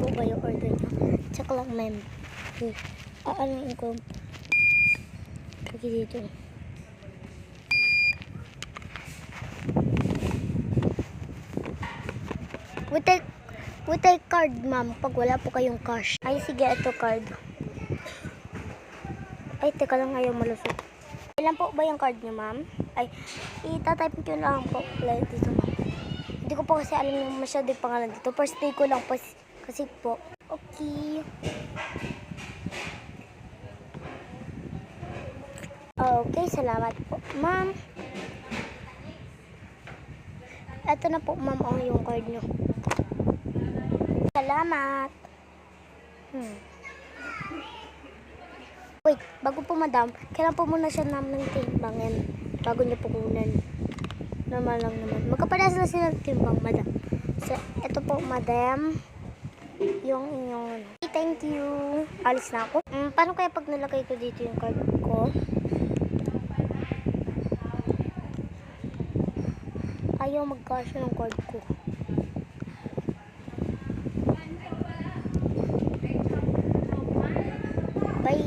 po ba yung order niyo? Check lang, ma'am. Okay. Aalain ko. Lagi dito. We take card, ma'am, pag wala po kayong cash. Ay, sige, ito card. Ay, teka lang, ayaw malusot. Ilan po ba yung card niyo, ma'am? Ay, itatype ko lang po. Like dito, ma'am. Hindi ko po kasi alam yung masyado yung pangalan dito. First day ko lang po kasi po. Okay. Okay, salamat po, ma'am. Ito na po, ma'am, yung card niyo. Salamat. Wait, bago po, madam, kailan po muna siya namin timbangin bago niya po kunan. Normal lang naman. Magkaparas na sila timbang, madam. So, ito po, madam, yung inyong... Okay, thank you. Alis na ako. Paano kaya pag nalagay ko dito yung card ko? Ayaw mag-cash ng card ko. Bye.